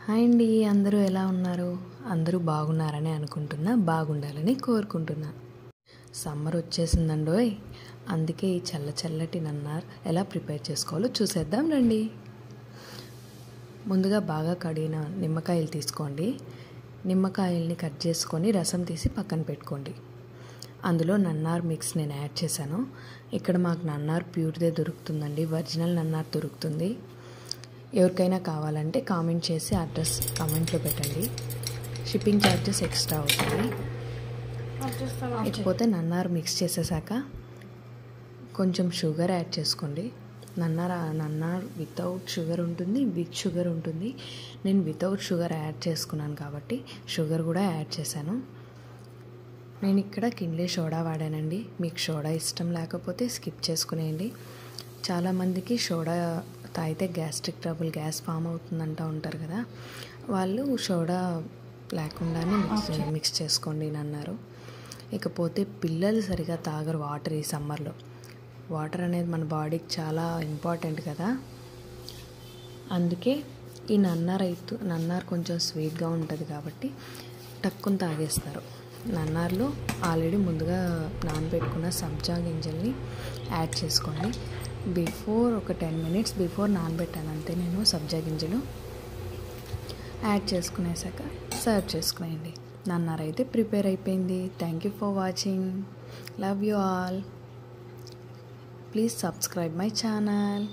Hi అండి, అందరూ ఎలా ఉన్నారు? అందరూ బాగున్నారని అనుకుంటున్నా, బాగుండాలని కోరుకుంటున్నా. సమ్మర్ వచ్చేసిందండోయ్, అందుకే ఈ చల్లటి నన్నార్ ఎలా ప్రిపేర్ చేసుకోవాలో చూసేద్దాం రండి. ముందుగా బాగా కడిగిన నిమ్మకాయలు తీసుకోండి. నిమ్మకాయల్ని కట్ చేసుకొని రసం తీసి పక్కన పెట్టుకోండి. అందులో నన్నార్ మిక్స్ నేను యాడ్ చేశాను. ఇక్కడ మాకు నన్నార్ ప్యూర్దే దొరుకుతుందండి, ఒరిజినల్ నన్నార్ దొరుకుతుంది. ఎవరికైనా కావాలంటే కామెంట్ చేసి అడ్రస్ కామెంట్లో పెట్టండి. షిప్పింగ్ ఛార్జెస్ ఎక్స్ట్రా అవుతుంది. ఇకపోతే నన్నార్ మిక్స్ చేసేసాక కొంచెం షుగర్ యాడ్ చేసుకోండి. నన్నార్ వితౌట్ షుగర్ ఉంటుంది, విత్ షుగర్ ఉంటుంది. నేను వితౌట్ షుగర్ యాడ్ చేసుకున్నాను కాబట్టి షుగర్ కూడా యాడ్ చేశాను. నేను ఇక్కడ కిన్లే సోడా వాడానండి. మీకు సోడా ఇష్టం లేకపోతే స్కిప్ చేసుకునేయండి. చాలామందికి సోడా తాగితే గ్యాస్ట్రిక్ ట్రబుల్, గ్యాస్ ఫామ్ అవుతుందంటూ ఉంటారు కదా, వాళ్ళు సోడా లేకుండానే మిక్స్ చేసుకోండి అన్నారు. ఇకపోతే పిల్లలు సరిగా తాగరు వాటర్. ఈ సమ్మర్లో వాటర్ అనేది మన బాడీకి చాలా ఇంపార్టెంట్ కదా, అందుకే ఈ నన్నార్ కొంచెం స్వీట్గా ఉంటుంది కాబట్టి టక్కుని తాగేస్తారు. నన్నార్లో ఆల్రెడీ ముందుగా నానబెట్టుకున్న సబ్జా గింజల్ని యాడ్ చేసుకోండి. ఒక 10 minutes బిఫోర్ నానబెట్టాను అంతే నేను. సబ్జా గింజలు యాడ్ చేసుకునేసాక సర్వ్ చేసుకునేయండి. నన్నార్ అయితే ప్రిపేర్ అయిపోయింది. Thank you for watching. Love you all. Please subscribe my channel.